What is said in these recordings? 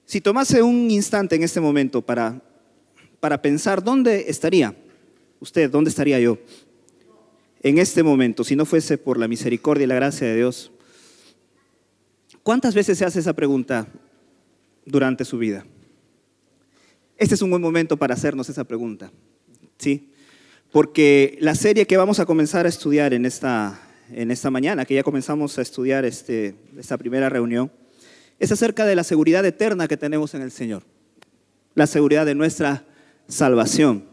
Si tomase un instante en este momento para pensar dónde estaría usted, dónde estaría yo en este momento, si no fuese por la misericordia y la gracia de Dios, ¿cuántas veces se hace esa pregunta durante su vida? Este es un buen momento para hacernos esa pregunta, ¿sí? Porque la serie que vamos a comenzar a estudiar en esta mañana, que ya comenzamos a estudiar esta primera reunión, es acerca de la seguridad eterna que tenemos en el Señor, la seguridad de nuestra salvación.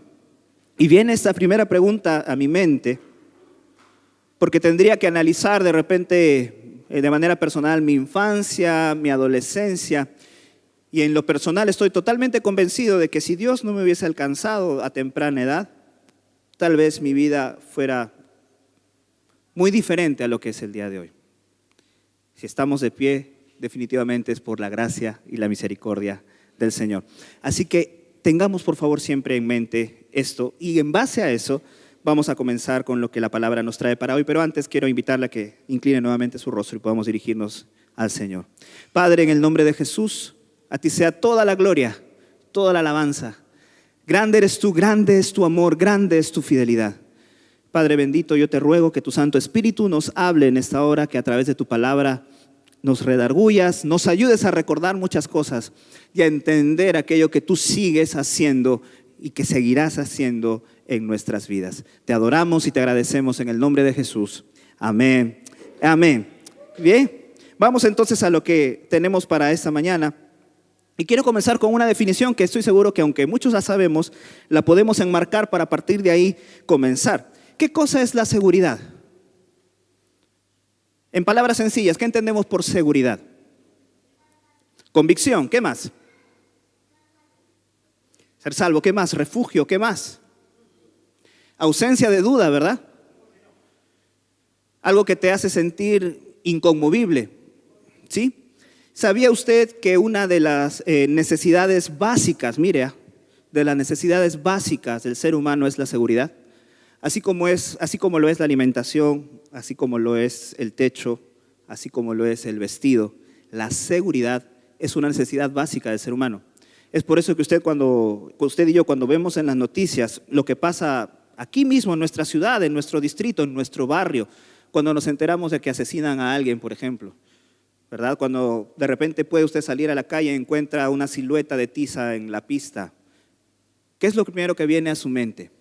Y viene esta primera pregunta a mi mente, porque tendría que analizar de repente, de manera personal, mi infancia, mi adolescencia, y en lo personal estoy totalmente convencido de que si Dios no me hubiese alcanzado a temprana edad, tal vez mi vida fuera muy diferente a lo que es el día de hoy. Si estamos de pie, definitivamente es por la gracia y la misericordia del Señor. Así que tengamos por favor siempre en mente esto, y en base a eso vamos a comenzar con lo que la palabra nos trae para hoy, pero antes quiero invitarla a que incline nuevamente su rostro y podamos dirigirnos al Señor. Padre, en el nombre de Jesús, a ti sea toda la gloria, toda la alabanza. Grande eres tú, grande es tu amor, grande es tu fidelidad. Padre bendito, yo te ruego que tu Santo Espíritu nos hable en esta hora, que a través de tu palabra nos redargullas, nos ayudes a recordar muchas cosas y a entender aquello que tú sigues haciendo y que seguirás haciendo en nuestras vidas. Te adoramos y te agradecemos en el nombre de Jesús. Amén. Amén. Bien, vamos entonces a lo que tenemos para esta mañana. Y quiero comenzar con una definición que estoy seguro que aunque muchos la sabemos, la podemos enmarcar para a partir de ahí comenzar. ¿Qué cosa es la seguridad? En palabras sencillas, ¿qué entendemos por seguridad? Convicción, ¿qué más? Ser salvo, ¿qué más? Refugio, ¿qué más? Ausencia de duda, ¿verdad? Algo que te hace sentir inconmovible, ¿sí? ¿Sabía usted que una de las necesidades básicas, de las necesidades básicas del ser humano es la seguridad? Así como lo es la alimentación, así como lo es el techo, así como lo es el vestido, la seguridad es una necesidad básica del ser humano. Es por eso que usted y yo cuando vemos en las noticias lo que pasa aquí mismo en nuestra ciudad, en nuestro distrito, en nuestro barrio, cuando nos enteramos de que asesinan a alguien, por ejemplo, ¿verdad? Cuando de repente puede usted salir a la calle y encuentra una silueta de tiza en la pista, ¿qué es lo primero que viene a su mente?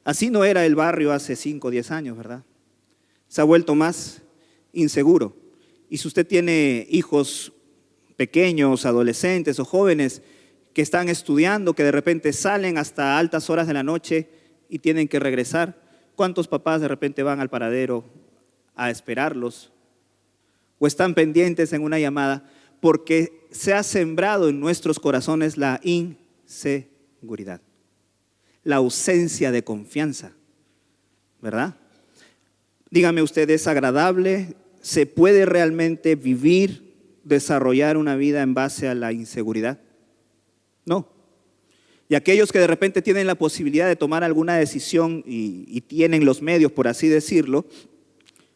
Así no era el barrio hace 5 o 10 años, ¿verdad? Se ha vuelto más inseguro. Y si usted tiene hijos pequeños, adolescentes o jóvenes que están estudiando, que de repente salen hasta altas horas de la noche y tienen que regresar, ¿cuántos papás de repente van al paradero a esperarlos? O están pendientes en una llamada porque se ha sembrado en nuestros corazones la inseguridad, la ausencia de confianza, ¿verdad? Dígame usted, ¿es agradable? ¿Se puede realmente vivir, desarrollar una vida en base a la inseguridad? No. Y aquellos que de repente tienen la posibilidad de tomar alguna decisión y tienen los medios, por así decirlo,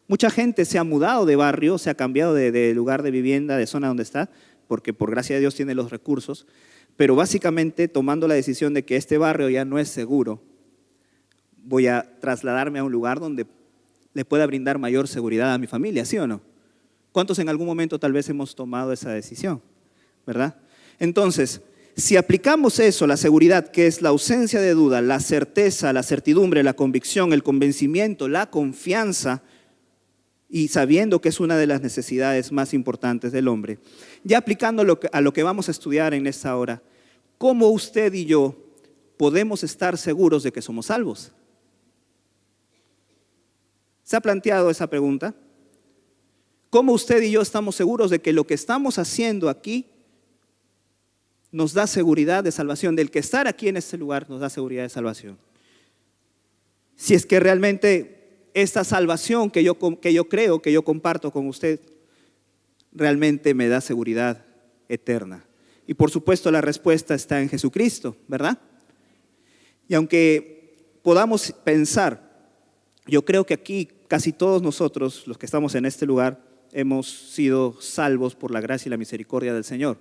mucha gente se ha mudado de barrio, se ha cambiado de lugar de vivienda, de zona donde está, porque por gracia de Dios tiene los recursos, pero básicamente tomando la decisión de que este barrio ya no es seguro, voy a trasladarme a un lugar donde le pueda brindar mayor seguridad a mi familia, ¿sí o no? ¿Cuántos en algún momento tal vez hemos tomado esa decisión? ¿Verdad? Entonces, si aplicamos eso, la seguridad, que es la ausencia de duda, la certeza, la certidumbre, la convicción, el convencimiento, la confianza, y sabiendo que es una de las necesidades más importantes del hombre, ya aplicando a lo que vamos a estudiar en esta hora, ¿cómo usted y yo podemos estar seguros de que somos salvos? ¿Se ha planteado esa pregunta? ¿Cómo usted y yo estamos seguros de que lo que estamos haciendo aquí nos da seguridad de salvación? Del que estar aquí en este lugar nos da seguridad de salvación. Si es que realmente esta salvación que yo creo, que yo comparto con usted, realmente me da seguridad eterna. Y por supuesto la respuesta está en Jesucristo, ¿verdad? Y aunque podamos pensar, yo creo que aquí casi todos nosotros, los que estamos en este lugar, hemos sido salvos por la gracia y la misericordia del Señor.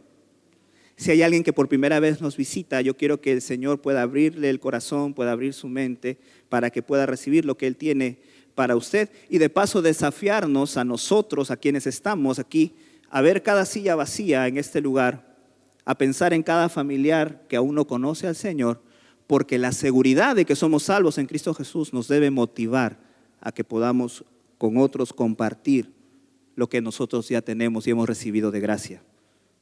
Si hay alguien que por primera vez nos visita, yo quiero que el Señor pueda abrirle el corazón, pueda abrir su mente para que pueda recibir lo que Él tiene para usted y de paso desafiarnos a nosotros, a quienes estamos aquí, a ver cada silla vacía en este lugar, a pensar en cada familiar que aún no conoce al Señor, porque la seguridad de que somos salvos en Cristo Jesús nos debe motivar a que podamos con otros compartir lo que nosotros ya tenemos y hemos recibido de gracia.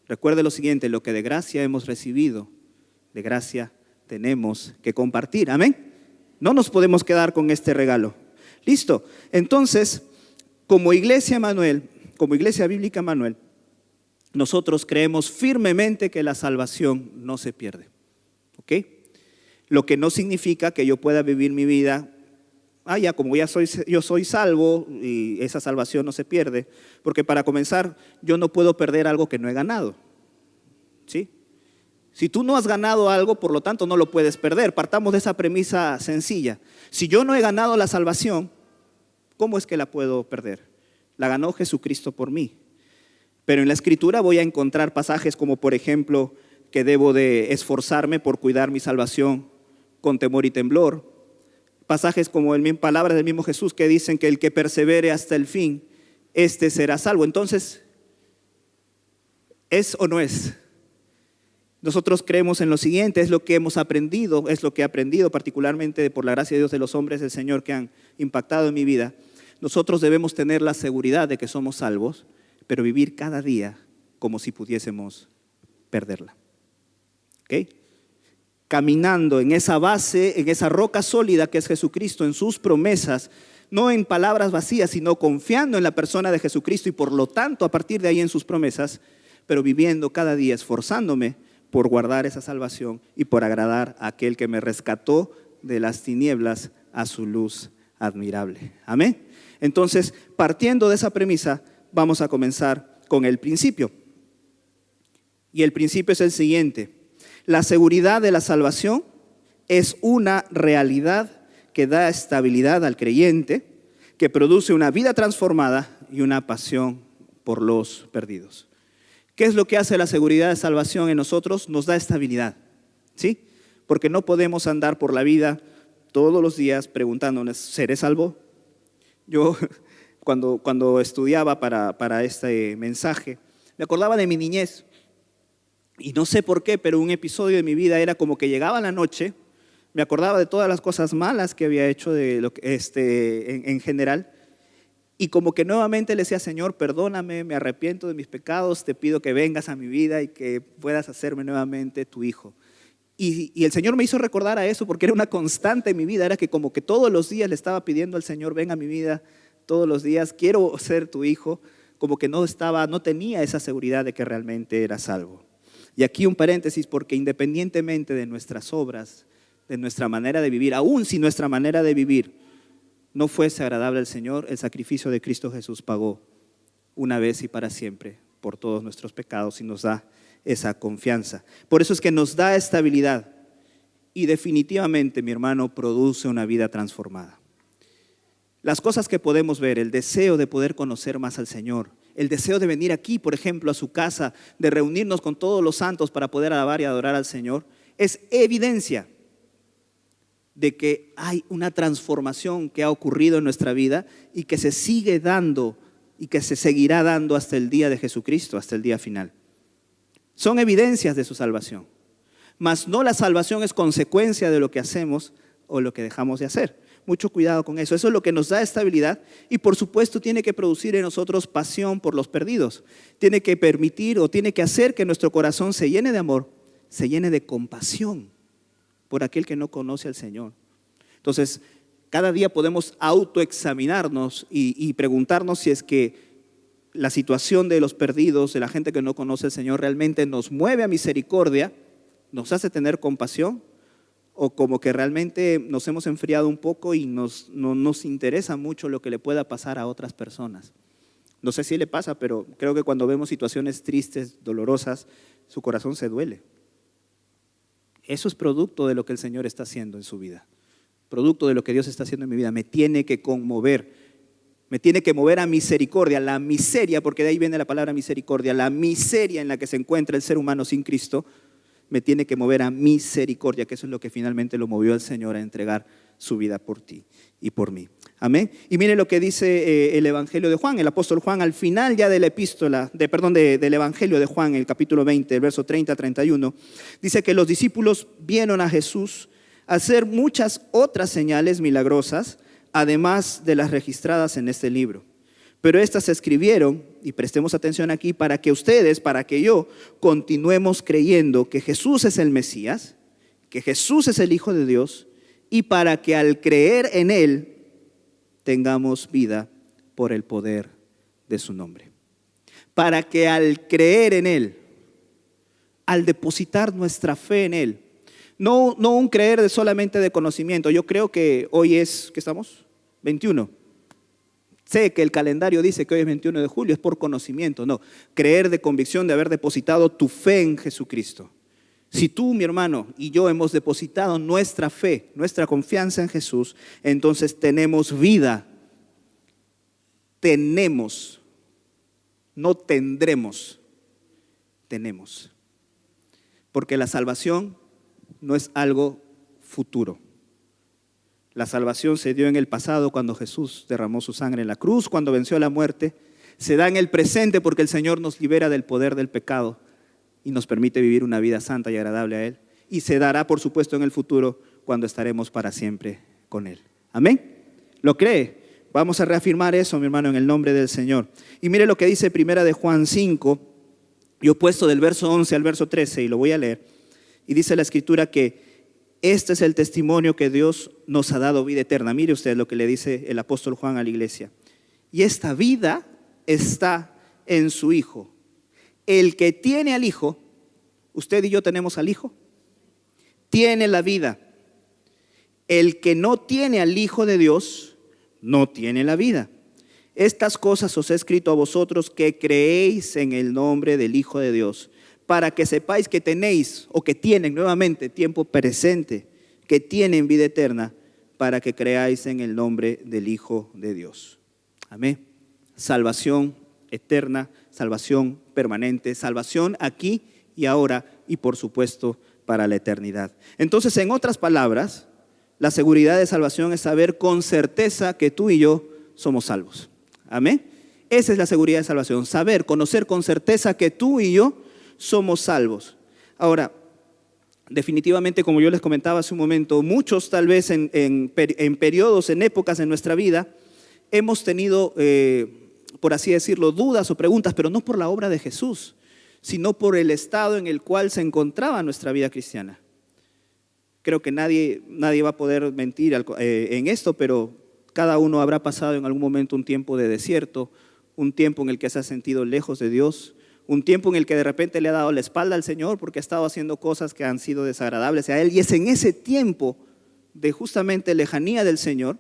Recuerde lo siguiente, lo que de gracia hemos recibido, de gracia tenemos que compartir. Amén. No nos podemos quedar con este regalo. Listo. Entonces, como Iglesia Emanuel, como Iglesia Bíblica Emanuel, nosotros creemos firmemente que la salvación no se pierde. ¿Ok? Lo que no significa que yo pueda vivir mi vida, ya como yo soy salvo y esa salvación no se pierde, porque para comenzar yo no puedo perder algo que no he ganado. ¿Sí? Si tú no has ganado algo, por lo tanto no lo puedes perder. Partamos de esa premisa sencilla. Si yo no he ganado la salvación, ¿cómo es que la puedo perder? La ganó Jesucristo por mí. Pero en la Escritura voy a encontrar pasajes como por ejemplo que debo de esforzarme por cuidar mi salvación con temor y temblor. Pasajes como palabras del mismo Jesús que dicen que el que persevere hasta el fin, este será salvo. Entonces, ¿es o no es? Nosotros creemos en lo siguiente, es lo que hemos aprendido, es lo que he aprendido particularmente por la gracia de Dios de los hombres del Señor que han impactado en mi vida. Nosotros debemos tener la seguridad de que somos salvos, pero vivir cada día como si pudiésemos perderla. ¿Ok? Caminando en esa base, en esa roca sólida que es Jesucristo, en sus promesas, no en palabras vacías, sino confiando en la persona de Jesucristo y por lo tanto a partir de ahí en sus promesas, pero viviendo cada día, esforzándome por guardar esa salvación y por agradar a aquel que me rescató de las tinieblas a su luz admirable. Amén. Entonces, partiendo de esa premisa, vamos a comenzar con el principio. Y el principio es el siguiente. La seguridad de la salvación es una realidad que da estabilidad al creyente, que produce una vida transformada y una pasión por los perdidos. ¿Qué es lo que hace la seguridad de salvación en nosotros? Nos da estabilidad, ¿sí? Porque no podemos andar por la vida todos los días preguntándonos, ¿seré salvo? Yo cuando estudiaba para este mensaje, me acordaba de mi niñez. Y no sé por qué, pero un episodio de mi vida era como que llegaba la noche, me acordaba de todas las cosas malas que había hecho en general, y como que nuevamente le decía, Señor, perdóname, me arrepiento de mis pecados, te pido que vengas a mi vida y que puedas hacerme nuevamente tu hijo. Y el Señor me hizo recordar a eso porque era una constante en mi vida, era que como que todos los días le estaba pidiendo al Señor, ven a mi vida todos los días, quiero ser tu hijo, como que no tenía esa seguridad de que realmente era salvo. Y aquí un paréntesis, porque independientemente de nuestras obras, de nuestra manera de vivir, aun si nuestra manera de vivir no fuese agradable al Señor, el sacrificio de Cristo Jesús pagó una vez y para siempre por todos nuestros pecados y nos da esa confianza. Por eso es que nos da estabilidad y definitivamente, mi hermano, produce una vida transformada. Las cosas que podemos ver, el deseo de poder conocer más al Señor, el deseo de venir aquí, por ejemplo, a su casa, de reunirnos con todos los santos para poder alabar y adorar al Señor, es evidencia de que hay una transformación que ha ocurrido en nuestra vida y que se sigue dando y que se seguirá dando hasta el día de Jesucristo, hasta el día final. Son evidencias de su salvación, mas no la salvación es consecuencia de lo que hacemos o lo que dejamos de hacer. Mucho cuidado con eso. Eso es lo que nos da estabilidad y por supuesto tiene que producir en nosotros pasión por los perdidos. Tiene que permitir o tiene que hacer que nuestro corazón se llene de amor, se llene de compasión por aquel que no conoce al Señor. Entonces, cada día podemos autoexaminarnos y preguntarnos si es que la situación de los perdidos, de la gente que no conoce al Señor, realmente nos mueve a misericordia, nos hace tener compasión, o como que realmente nos hemos enfriado un poco y no nos interesa mucho lo que le pueda pasar a otras personas. No sé si le pasa, pero creo que cuando vemos situaciones tristes, dolorosas, su corazón se duele. Eso es producto de lo que el Señor está haciendo en su vida, producto de lo que Dios está haciendo en mi vida. Me tiene que conmover Me tiene que mover a misericordia, la miseria, porque de ahí viene la palabra misericordia, la miseria en la que se encuentra el ser humano sin Cristo, me tiene que mover a misericordia, que eso es lo que finalmente lo movió al Señor a entregar su vida por ti y por mí. Amén. Y mire lo que dice el Evangelio de Juan, el apóstol Juan, al final ya de la epístola, del Evangelio de Juan, el capítulo 20, el verso 30 a 31, dice que los discípulos vieron a Jesús hacer muchas otras señales milagrosas, además de las registradas en este libro. Pero estas se escribieron, y prestemos atención aquí, para que ustedes, para que yo, continuemos creyendo que Jesús es el Mesías, que Jesús es el Hijo de Dios, y para que al creer en Él tengamos vida por el poder de su nombre. Para que al creer en Él, al depositar nuestra fe en Él, no un creer solamente de conocimiento. Yo creo que hoy es, ¿qué estamos? 21. Sé que el calendario dice que hoy es 21 de julio, es por conocimiento. No, creer de convicción de haber depositado tu fe en Jesucristo. Si tú, mi hermano, y yo hemos depositado nuestra fe, nuestra confianza en Jesús, entonces tenemos vida. Tenemos, no tendremos, tenemos. Porque la salvación no es algo futuro. La salvación se dio en el pasado cuando Jesús derramó su sangre en la cruz, cuando venció la muerte. Se da en el presente porque el Señor nos libera del poder del pecado y nos permite vivir una vida santa y agradable a Él. Y se dará, por supuesto, en el futuro cuando estaremos para siempre con Él. ¿Amén? ¿Lo cree? Vamos a reafirmar eso, mi hermano, en el nombre del Señor. Y mire lo que dice Primera de Juan 5, y opuesto del verso 11 al verso 13, y lo voy a leer. Y dice la Escritura que este es el testimonio que Dios nos ha dado, vida eterna. Mire usted lo que le dice el apóstol Juan a la iglesia. Y esta vida está en su Hijo. El que tiene al Hijo, usted y yo tenemos al Hijo, tiene la vida. El que no tiene al Hijo de Dios, no tiene la vida. Estas cosas os he escrito a vosotros que creéis en el nombre del Hijo de Dios, para que sepáis que tenéis o que tienen nuevamente tiempo presente, que tienen vida eterna, para que creáis en el nombre del Hijo de Dios. Amén. Salvación eterna, salvación permanente, salvación aquí y ahora y por supuesto para la eternidad. Entonces, en otras palabras, la seguridad de salvación es saber con certeza que tú y yo somos salvos. Amén. Esa es la seguridad de salvación, saber, conocer con certeza que tú y yo somos salvos. Ahora, definitivamente, como yo les comentaba hace un momento, muchos tal vez en periodos, en épocas en nuestra vida, hemos tenido, por así decirlo, dudas o preguntas, pero no por la obra de Jesús, sino por el estado en el cual se encontraba nuestra vida cristiana. Creo que nadie va a poder mentir en esto, pero cada uno habrá pasado en algún momento un tiempo de desierto, un tiempo en el que se ha sentido lejos de Dios, un tiempo en el que de repente le ha dado la espalda al Señor porque ha estado haciendo cosas que han sido desagradables a Él. Y es en ese tiempo de justamente lejanía del Señor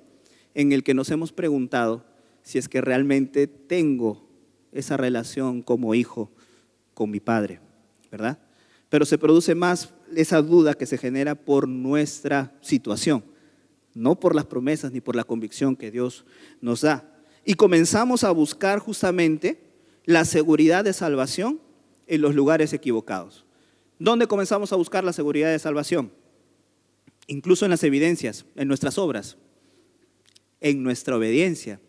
en el que nos hemos preguntado si es que realmente tengo esa relación como hijo con mi Padre, ¿verdad? Pero se produce más esa duda que se genera por nuestra situación, no por las promesas ni por la convicción que Dios nos da. Y comenzamos a buscar justamente la seguridad de salvación en los lugares equivocados. ¿Dónde comenzamos a buscar la seguridad de salvación? Incluso en las evidencias, en nuestras obras, en nuestra obediencia.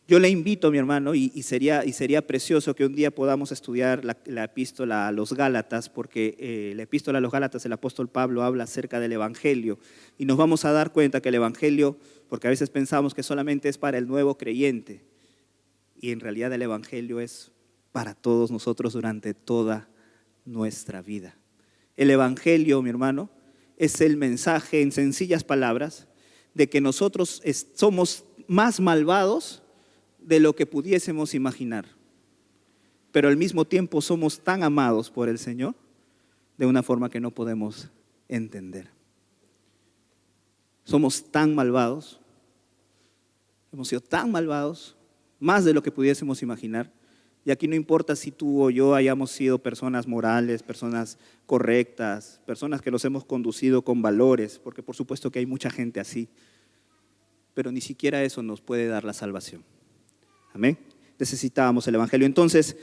Yo le invito, mi hermano, y sería precioso que un día podamos estudiar la epístola a los Gálatas, porque la epístola a los Gálatas, el apóstol Pablo habla acerca del Evangelio, y nos vamos a dar cuenta que el Evangelio, porque a veces pensamos que solamente es para el nuevo creyente, y en realidad el Evangelio es para todos nosotros durante toda nuestra vida. El Evangelio, mi hermano, es el mensaje en sencillas palabras de que nosotros somos más malvados de lo que pudiésemos imaginar, pero al mismo tiempo somos tan amados por el Señor de una forma que no podemos entender. Somos tan malvados, hemos sido tan malvados, más de lo que pudiésemos imaginar. Y aquí no importa si tú o yo hayamos sido personas morales, personas correctas, personas que los hemos conducido con valores, porque por supuesto que hay mucha gente así, pero ni siquiera eso nos puede dar la salvación. Amén. Necesitábamos el Evangelio. Entonces,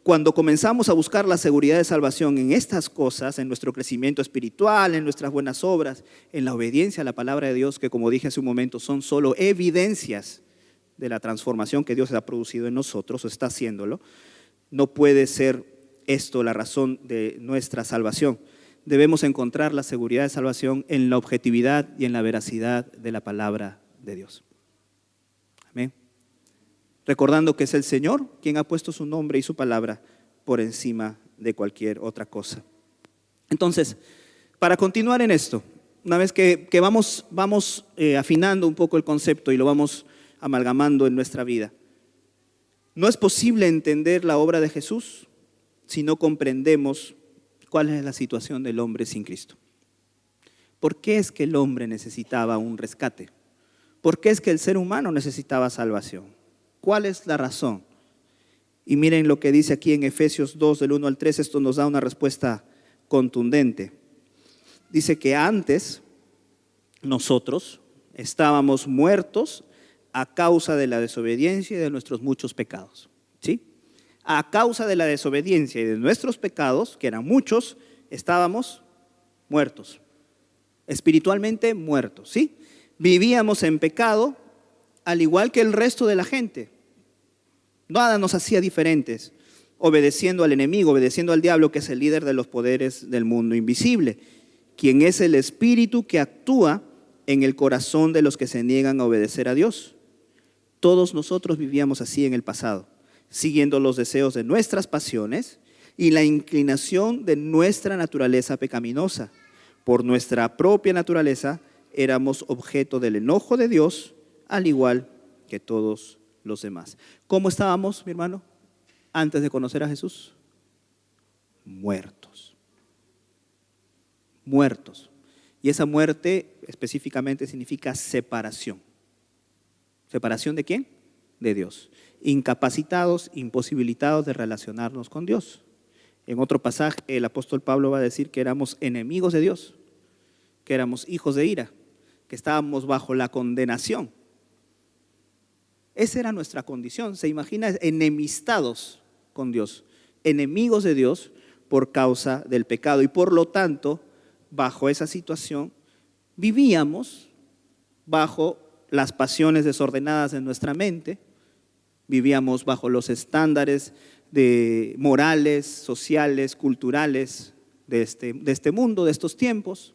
cuando comenzamos a buscar la seguridad de salvación en estas cosas, en nuestro crecimiento espiritual, en nuestras buenas obras, en la obediencia a la palabra de Dios, que como dije hace un momento, son solo evidencias de la transformación que Dios ha producido en nosotros, o está haciéndolo, no puede ser esto la razón de nuestra salvación. Debemos encontrar la seguridad de salvación en la objetividad y en la veracidad de la palabra de Dios. Amén. Recordando que es el Señor quien ha puesto su nombre y su palabra por encima de cualquier otra cosa. Entonces, para continuar en esto, una vez que vamos afinando un poco el concepto y lo vamos amalgamando en nuestra vida, no es posible entender la obra de Jesús si no comprendemos cuál es la situación del hombre sin Cristo. ¿Por qué es que el hombre necesitaba un rescate? ¿Por qué es que el ser humano necesitaba salvación? ¿Cuál es la razón? Y miren lo que dice aquí en Efesios 2, del 1 al 3, esto nos da una respuesta contundente. Dice que antes nosotros estábamos muertos a causa de la desobediencia y de nuestros muchos pecados. ¿Sí? A causa de la desobediencia y de nuestros pecados, que eran muchos, estábamos muertos, espiritualmente muertos. ¿Sí? Vivíamos en pecado al igual que el resto de la gente. Nada nos hacía diferentes, obedeciendo al enemigo, obedeciendo al diablo, que es el líder de los poderes del mundo invisible, quien es el espíritu que actúa en el corazón de los que se niegan a obedecer a Dios. Todos nosotros vivíamos así en el pasado, siguiendo los deseos de nuestras pasiones y la inclinación de nuestra naturaleza pecaminosa. Por nuestra propia naturaleza éramos objeto del enojo de Dios, al igual que todos los demás. ¿Cómo estábamos, mi hermano, antes de conocer a Jesús? Muertos. Muertos. Y esa muerte específicamente significa separación. ¿Separación de quién? De Dios. Incapacitados, imposibilitados de relacionarnos con Dios. En otro pasaje, el apóstol Pablo va a decir que éramos enemigos de Dios, que éramos hijos de ira, que estábamos bajo la condenación. Esa era nuestra condición. Se imagina, enemistados con Dios, enemigos de Dios por causa del pecado. Y por lo tanto, bajo esa situación, vivíamos bajo las pasiones desordenadas de nuestra mente, vivíamos bajo los estándares morales, sociales, culturales de este mundo, de estos tiempos,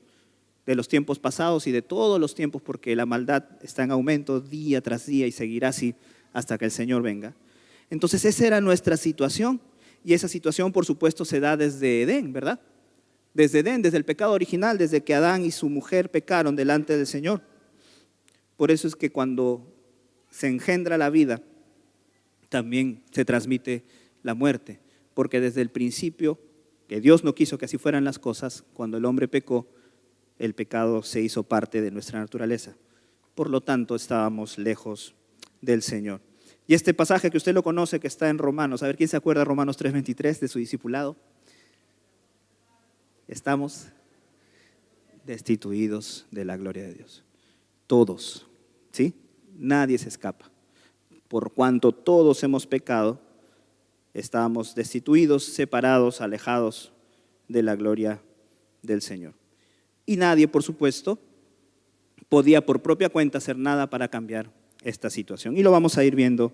de los tiempos pasados y de todos los tiempos, porque la maldad está en aumento día tras día y seguirá así hasta que el Señor venga. Entonces esa era nuestra situación, y esa situación por supuesto se da desde Edén, ¿verdad? Desde Edén, desde el pecado original, desde que Adán y su mujer pecaron delante del Señor. Por eso es que cuando se engendra la vida, también se transmite la muerte, porque desde el principio, que Dios no quiso que así fueran las cosas, cuando el hombre pecó, el pecado se hizo parte de nuestra naturaleza. Por lo tanto, estábamos lejos del Señor. Y este pasaje que usted lo conoce, que está en Romanos, a ver, ¿quién se acuerda de Romanos 3:23 de su discipulado? Estamos destituidos de la gloria de Dios. Todos, ¿sí? Nadie se escapa. Por cuanto todos hemos pecado, estamos destituidos, separados, alejados de la gloria del Señor. Y nadie, por supuesto, podía por propia cuenta hacer nada para cambiar esta situación. Y lo vamos a ir viendo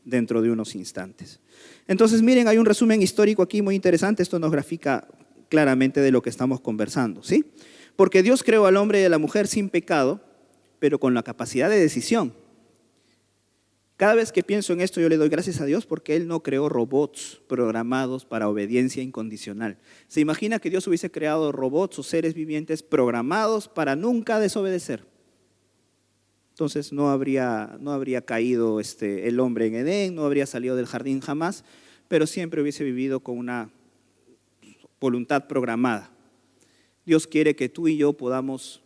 dentro de unos instantes. Entonces, miren, hay un resumen histórico aquí muy interesante. Esto nos grafica claramente de lo que estamos conversando, ¿sí? Porque Dios creó al hombre y a la mujer sin pecado, pero con la capacidad de decisión. Cada vez que pienso en esto, yo le doy gracias a Dios porque Él no creó robots programados para obediencia incondicional. ¿Se imagina que Dios hubiese creado robots o seres vivientes programados para nunca desobedecer? Entonces no habría caído el hombre en Edén, no habría salido del jardín jamás, pero siempre hubiese vivido con una voluntad programada. Dios quiere que tú y yo podamos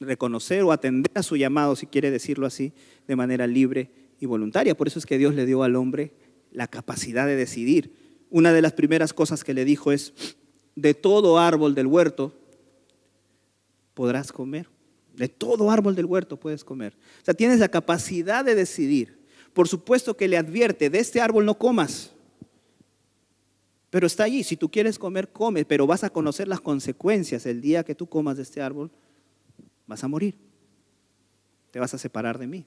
reconocer o atender a su llamado, si quiere decirlo así, de manera libre y voluntaria. Por eso es que Dios le dio al hombre la capacidad de decidir. Una de las primeras cosas que le dijo es: de todo árbol del huerto podrás comer. De todo árbol del huerto puedes comer. O sea, tienes la capacidad de decidir. Por supuesto que le advierte, de este árbol no comas. Pero está allí, si tú quieres comer, come, pero vas a conocer las consecuencias. El día que tú comas de este árbol, vas a morir. Te vas a separar de mí.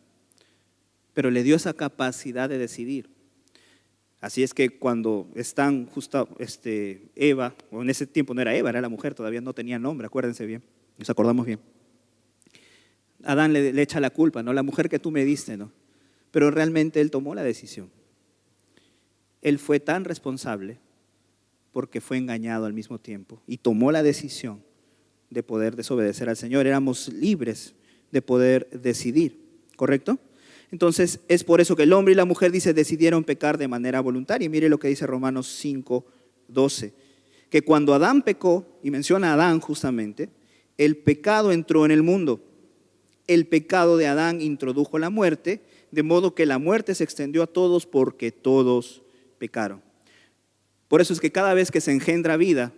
Pero le dio esa capacidad de decidir. Así es que cuando están justo Eva, o en ese tiempo no era Eva, era la mujer, todavía no tenía nombre, acuérdense bien, nos acordamos bien. Adán le echa la culpa, ¿no? La mujer que tú me diste, ¿no? Pero realmente él tomó la decisión. Él fue tan responsable porque fue engañado al mismo tiempo y tomó la decisión de poder desobedecer al Señor. Éramos libres de poder decidir, ¿correcto? Entonces es por eso que el hombre y la mujer, dice, decidieron pecar de manera voluntaria. Y mire lo que dice Romanos 5:12, que cuando Adán pecó, y menciona a Adán justamente, el pecado entró en el mundo. El pecado de Adán introdujo la muerte, de modo que la muerte se extendió a todos porque todos pecaron. Por eso es que cada vez que se engendra vida,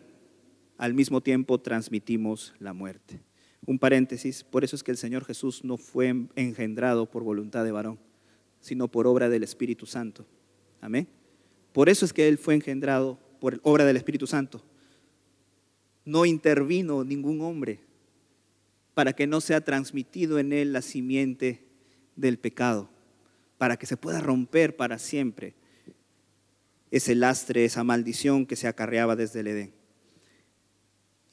al mismo tiempo transmitimos la muerte. Un paréntesis, por eso es que el Señor Jesús no fue engendrado por voluntad de varón, sino por obra del Espíritu Santo. Amén. Por eso es que Él fue engendrado por obra del Espíritu Santo. No intervino ningún hombre para que no sea transmitido en Él la simiente del pecado, para que se pueda romper para siempre ese lastre, esa maldición que se acarreaba desde el Edén.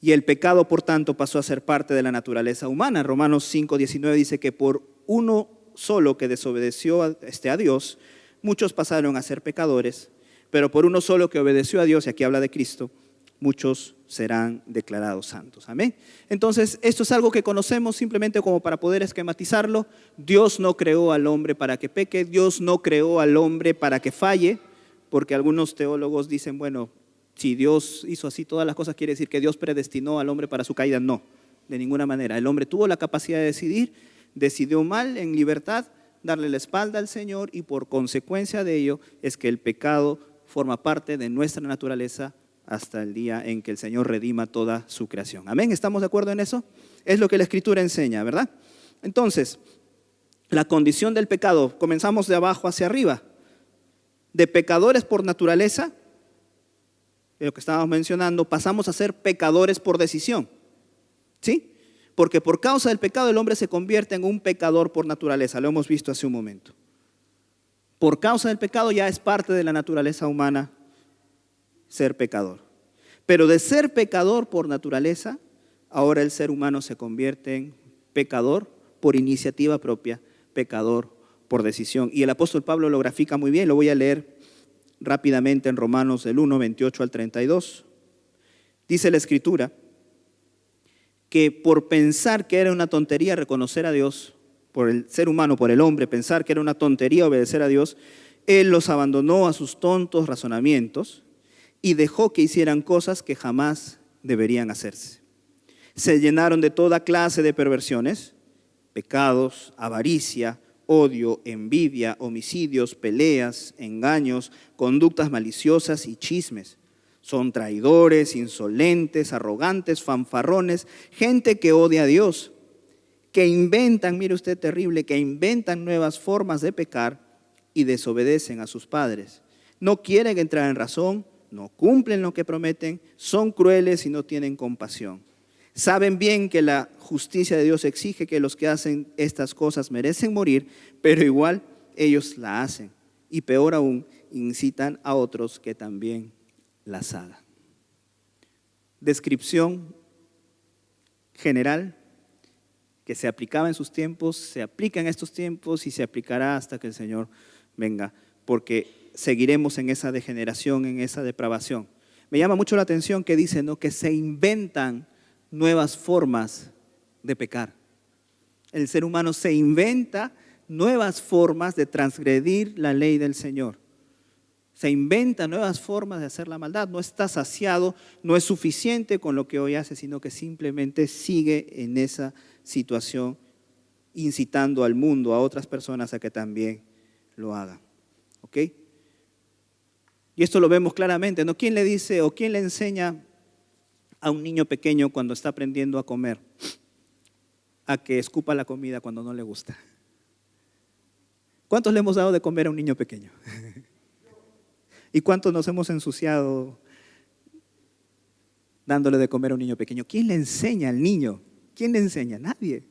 Y el pecado, por tanto, pasó a ser parte de la naturaleza humana. Romanos 5:19 dice que por uno solo que desobedeció a Dios, muchos pasaron a ser pecadores, pero por uno solo que obedeció a Dios, y aquí habla de Cristo, muchos serán declarados santos. Amén. Entonces, esto es algo que conocemos simplemente como para poder esquematizarlo. Dios no creó al hombre para que peque, Dios no creó al hombre para que falle, porque algunos teólogos dicen, bueno, si Dios hizo así todas las cosas, quiere decir que Dios predestinó al hombre para su caída. No, de ninguna manera. El hombre tuvo la capacidad de decidir, decidió mal, en libertad, darle la espalda al Señor, y por consecuencia de ello es que el pecado forma parte de nuestra naturaleza hasta el día en que el Señor redima toda su creación. Amén, ¿estamos de acuerdo en eso? Es lo que la Escritura enseña, ¿verdad? Entonces, la condición del pecado, comenzamos de abajo hacia arriba. De pecadores por naturaleza, lo que estábamos mencionando, pasamos a ser pecadores por decisión. ¿Sí? Porque por causa del pecado el hombre se convierte en un pecador por naturaleza, lo hemos visto hace un momento. Por causa del pecado ya es parte de la naturaleza humana ser pecador. Pero de ser pecador por naturaleza, ahora el ser humano se convierte en pecador por iniciativa propia, pecador por decisión. Y el apóstol Pablo lo grafica muy bien, lo voy a leer rápidamente en Romanos del 1:28 al 32. Dice la Escritura que por pensar que era una tontería reconocer a Dios, por el ser humano, por el hombre, pensar que era una tontería obedecer a Dios, Él los abandonó a sus tontos razonamientos y dejó que hicieran cosas que jamás deberían hacerse. Se llenaron de toda clase de perversiones, pecados, avaricia, odio, envidia, homicidios, peleas, engaños, conductas maliciosas y chismes. Son traidores, insolentes, arrogantes, fanfarrones, gente que odia a Dios, que inventan, mire usted terrible, que inventan nuevas formas de pecar y desobedecen a sus padres. No quieren entrar en razón, no cumplen lo que prometen, son crueles y no tienen compasión. Saben bien que la justicia de Dios exige que los que hacen estas cosas merecen morir, pero igual ellos la hacen. Y peor aún, incitan a otros que también las hagan. Descripción general que se aplicaba en sus tiempos, se aplica en estos tiempos y se aplicará hasta que el Señor venga, porque seguiremos en esa degeneración, en esa depravación. Me llama mucho la atención que dice, ¿no?, que se inventan nuevas formas de pecar. El ser humano se inventa nuevas formas de transgredir la ley del Señor. Se inventa nuevas formas de hacer la maldad. No está saciado, no es suficiente con lo que hoy hace, sino que simplemente sigue en esa situación, incitando al mundo, a otras personas a que también lo hagan. ¿Ok? Y esto lo vemos claramente, ¿no? ¿Quién le dice o quién le enseña a un niño pequeño cuando está aprendiendo a comer a que escupa la comida cuando no le gusta? ¿Cuántos le hemos dado de comer a un niño pequeño? ¿Y cuántos nos hemos ensuciado dándole de comer a un niño pequeño? ¿Quién le enseña al niño? ¿Quién le enseña? Nadie.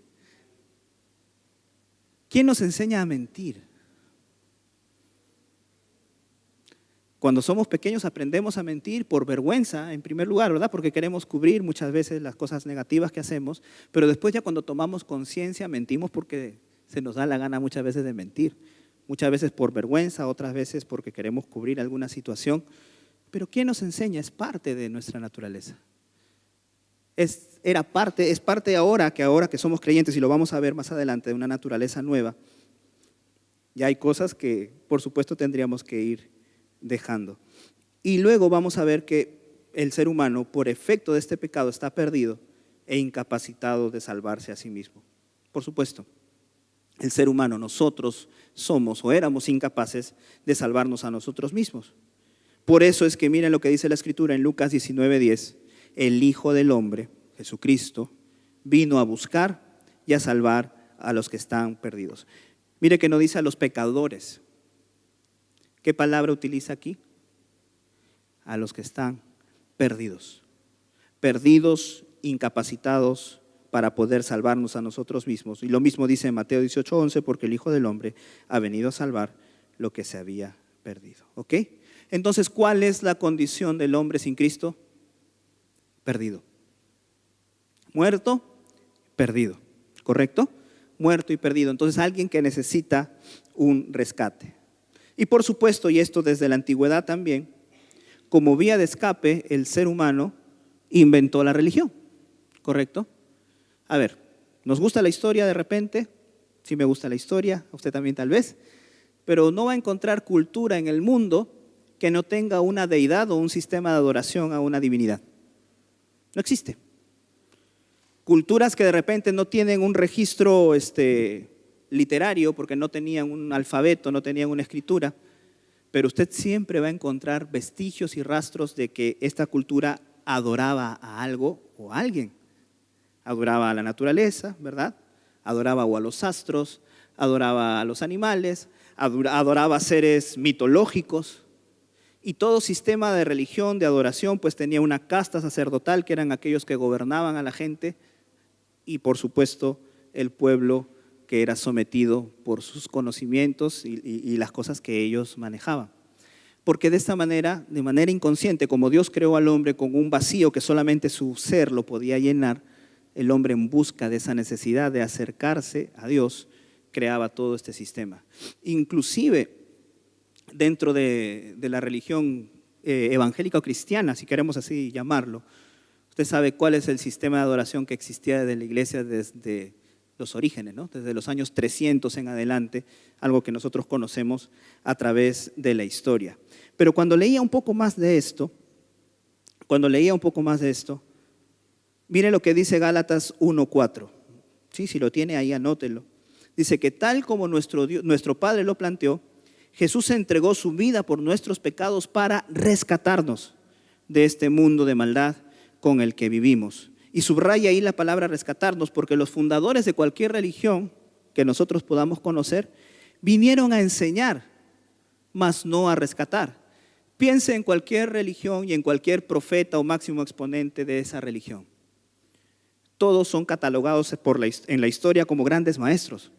¿Quién nos enseña a mentir? Cuando somos pequeños aprendemos a mentir por vergüenza, en primer lugar, ¿verdad? Porque queremos cubrir muchas veces las cosas negativas que hacemos, pero después ya cuando tomamos conciencia mentimos porque se nos da la gana muchas veces de mentir. Muchas veces por vergüenza, otras veces porque queremos cubrir alguna situación. Pero ¿quién nos enseña? Es parte de nuestra naturaleza. Es parte ahora que somos creyentes, y lo vamos a ver más adelante, de una naturaleza nueva. Ya hay cosas que, por supuesto, tendríamos que ir dejando. Y luego vamos a ver que el ser humano, por efecto de este pecado, está perdido e incapacitado de salvarse a sí mismo. Por supuesto, el ser humano, nosotros somos o éramos incapaces de salvarnos a nosotros mismos. Por eso es que miren lo que dice la Escritura en Lucas 19:10. El Hijo del Hombre, Jesucristo, vino a buscar y a salvar a los que están perdidos. Mire que no dice a los pecadores. ¿Qué palabra utiliza aquí? A los que están perdidos. Perdidos, incapacitados para poder salvarnos a nosotros mismos. Y lo mismo dice en Mateo 18:11, porque el Hijo del Hombre ha venido a salvar lo que se había perdido. ¿Ok? Entonces, ¿cuál es la condición del hombre sin Cristo? Perdido. Muerto, perdido. ¿Correcto? Muerto y perdido. Entonces, alguien que necesita un rescate. Y por supuesto, y esto desde la antigüedad también, como vía de escape, el ser humano inventó la religión. ¿Correcto? A ver, ¿nos gusta la historia de repente? Sí me gusta la historia, a usted también tal vez. Pero no va a encontrar cultura en el mundo que no tenga una deidad o un sistema de adoración a una divinidad. No existe. Culturas que de repente no tienen un registro literario porque no tenían un alfabeto, no tenían una escritura, pero usted siempre va a encontrar vestigios y rastros de que esta cultura adoraba a algo o a alguien. Adoraba a la naturaleza, ¿verdad? Adoraba o a los astros, adoraba a los animales, adoraba a seres mitológicos. Y todo sistema de religión, de adoración, pues tenía una casta sacerdotal que eran aquellos que gobernaban a la gente, y por supuesto el pueblo que era sometido por sus conocimientos y las cosas que ellos manejaban. Porque de esta manera, de manera inconsciente, como Dios creó al hombre con un vacío que solamente su ser lo podía llenar, el hombre, en busca de esa necesidad de acercarse a Dios, creaba todo este sistema. Inclusive dentro de la religión evangélica o cristiana, si queremos así llamarlo, usted sabe cuál es el sistema de adoración que existía desde la iglesia desde los orígenes, ¿no? Desde los años 300 en adelante, algo que nosotros conocemos a través de la historia. Pero cuando leía un poco más de esto, mire lo que dice Gálatas 1:4. Sí, si lo tiene ahí, anótelo. Dice que tal como nuestro Padre lo planteó, Jesús entregó su vida por nuestros pecados para rescatarnos de este mundo de maldad con el que vivimos. Y subraya ahí la palabra rescatarnos, porque los fundadores de cualquier religión que nosotros podamos conocer vinieron a enseñar, mas no a rescatar. Piense en cualquier religión y en cualquier profeta o máximo exponente de esa religión. Todos son catalogados en la historia como grandes maestros,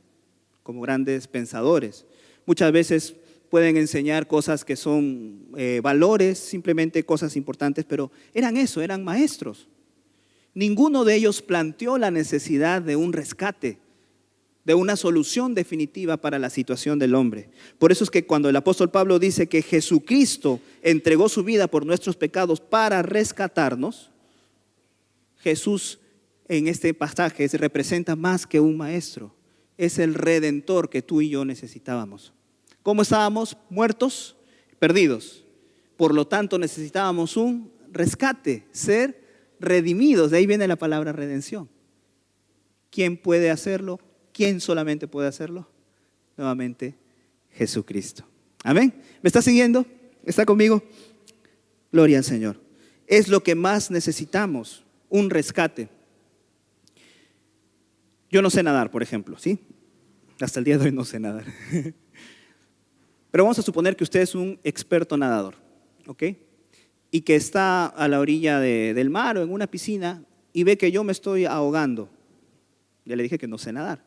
como grandes pensadores. Muchas veces pueden enseñar cosas que son valores, simplemente cosas importantes, pero eran eso, eran maestros. Ninguno de ellos planteó la necesidad de un rescate, de una solución definitiva para la situación del hombre. Por eso es que cuando el apóstol Pablo dice que Jesucristo entregó su vida por nuestros pecados para rescatarnos, Jesús en este pasaje se representa más que un maestro. Es el redentor que tú y yo necesitábamos. ¿Cómo estábamos? Muertos, perdidos. Por lo tanto, necesitábamos un rescate, ser redimidos. De ahí viene la palabra redención. ¿Quién puede hacerlo? ¿Quién solamente puede hacerlo? Nuevamente, Jesucristo. Amén. ¿Me está siguiendo? ¿Está conmigo? Gloria al Señor. Es lo que más necesitamos, un rescate. Yo no sé nadar, por ejemplo, ¿sí? Hasta el día de hoy no sé nadar. Pero vamos a suponer que usted es un experto nadador, ¿ok? Y que está a la orilla del mar o en una piscina y ve que yo me estoy ahogando. Ya le dije que no sé nadar.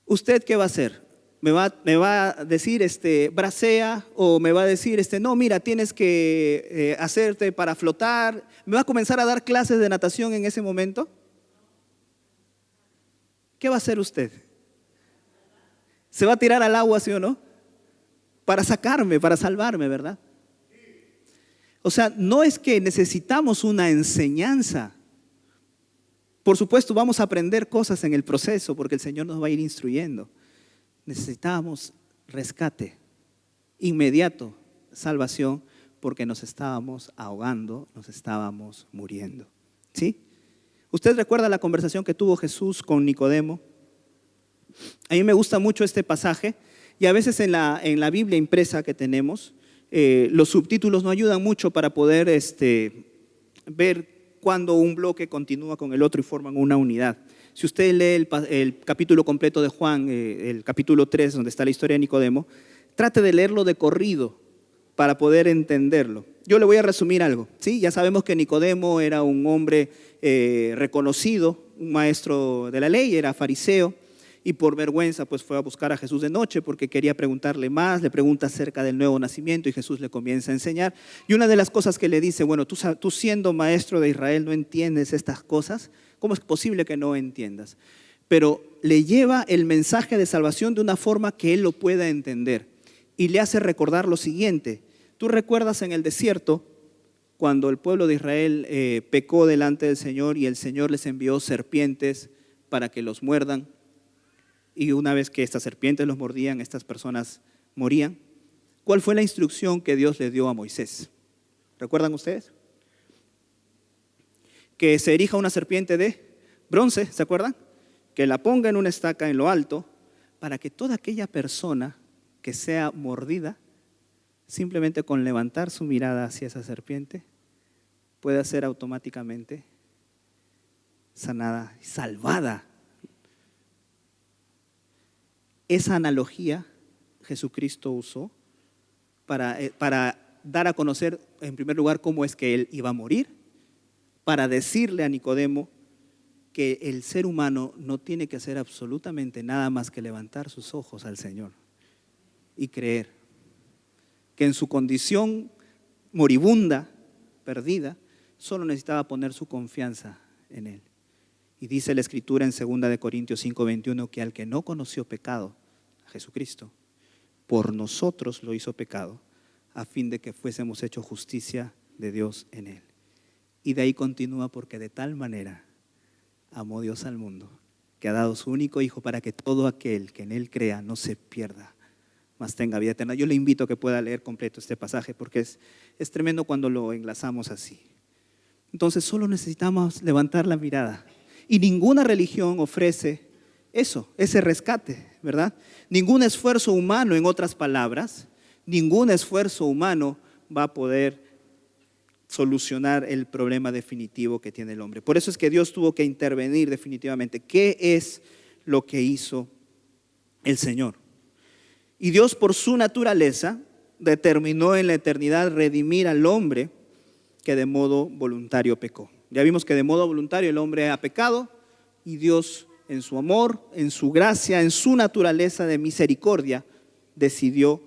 ¿Usted qué va a hacer? ¿Me va a decir, bracea? ¿O me va a decir, no, mira, tienes que hacerte para flotar? ¿Me va a comenzar a dar clases de natación en ese momento? ¿Qué va a hacer usted? ¿Se va a tirar al agua, sí o no? Para sacarme, para salvarme, ¿verdad? O sea, no es que necesitamos una enseñanza. Por supuesto, vamos a aprender cosas en el proceso porque el Señor nos va a ir instruyendo. Necesitamos rescate inmediato, salvación, porque nos estábamos ahogando, nos estábamos muriendo. ¿Sí? ¿Usted recuerda la conversación que tuvo Jesús con Nicodemo? A mí me gusta mucho este pasaje y a veces en la Biblia impresa que tenemos, los subtítulos no ayudan mucho para poder ver cuando un bloque continúa con el otro y forman una unidad. Si usted lee el capítulo completo de Juan, el capítulo 3, donde está la historia de Nicodemo, trate de leerlo de corrido para poder entenderlo. Yo le voy a resumir algo, ¿sí? Ya sabemos que Nicodemo era un hombre reconocido, un maestro de la ley, era fariseo, y por vergüenza pues fue a buscar a Jesús de noche porque quería preguntarle más, le pregunta acerca del nuevo nacimiento y Jesús le comienza a enseñar. Y una de las cosas que le dice, bueno, tú siendo maestro de Israel no entiendes estas cosas, ¿cómo es posible que no entiendas? Pero le lleva el mensaje de salvación de una forma que él lo pueda entender y le hace recordar lo siguiente. ¿Tú recuerdas en el desierto cuando el pueblo de Israel pecó delante del Señor y el Señor les envió serpientes para que los muerdan? Y una vez que estas serpientes los mordían, estas personas morían. ¿Cuál fue la instrucción que Dios le dio a Moisés? ¿Recuerdan ustedes? Que se erija una serpiente de bronce, ¿se acuerdan? Que la ponga en una estaca en lo alto para que toda aquella persona que sea mordida, simplemente con levantar su mirada hacia esa serpiente, pueda ser automáticamente sanada y salvada. Esa analogía Jesucristo usó para dar a conocer, en primer lugar, cómo es que Él iba a morir, para decirle a Nicodemo que el ser humano no tiene que hacer absolutamente nada más que levantar sus ojos al Señor y creer que en su condición moribunda, perdida, solo necesitaba poner su confianza en Él. Y dice la Escritura en 2 Corintios 5:21 que al que no conoció pecado, a Jesucristo, por nosotros lo hizo pecado, a fin de que fuésemos hechos justicia de Dios en Él. Y de ahí continúa, porque de tal manera amó Dios al mundo, que ha dado su único Hijo para que todo aquel que en Él crea no se pierda, mas tenga vida eterna. Yo le invito a que pueda leer completo este pasaje porque es tremendo cuando lo enlazamos así. Entonces solo necesitamos levantar la mirada. Y ninguna religión ofrece eso, ese rescate, ¿verdad? Ningún esfuerzo humano, en otras palabras, ningún esfuerzo humano va a poder solucionar el problema definitivo que tiene el hombre. Por eso es que Dios tuvo que intervenir definitivamente. ¿Qué es lo que hizo el Señor? Y Dios, por su naturaleza, determinó en la eternidad redimir al hombre que de modo voluntario pecó. Ya vimos que de modo voluntario el hombre ha pecado y Dios, en su amor, en su gracia, en su naturaleza de misericordia, decidió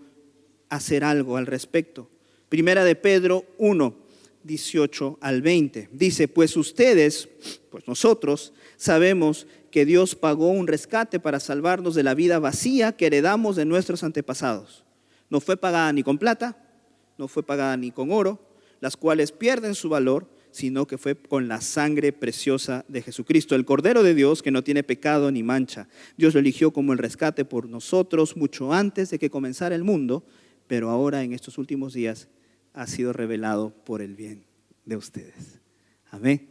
hacer algo al respecto. Primera de Pedro 1, 18 al 20. Dice, pues nosotros sabemos que Dios pagó un rescate para salvarnos de la vida vacía que heredamos de nuestros antepasados. No fue pagada ni con plata, no fue pagada ni con oro, las cuales pierden su valor, sino que fue con la sangre preciosa de Jesucristo, el Cordero de Dios que no tiene pecado ni mancha. Dios lo eligió como el rescate por nosotros mucho antes de que comenzara el mundo, pero ahora en estos últimos días ha sido revelado por el bien de ustedes. Amén.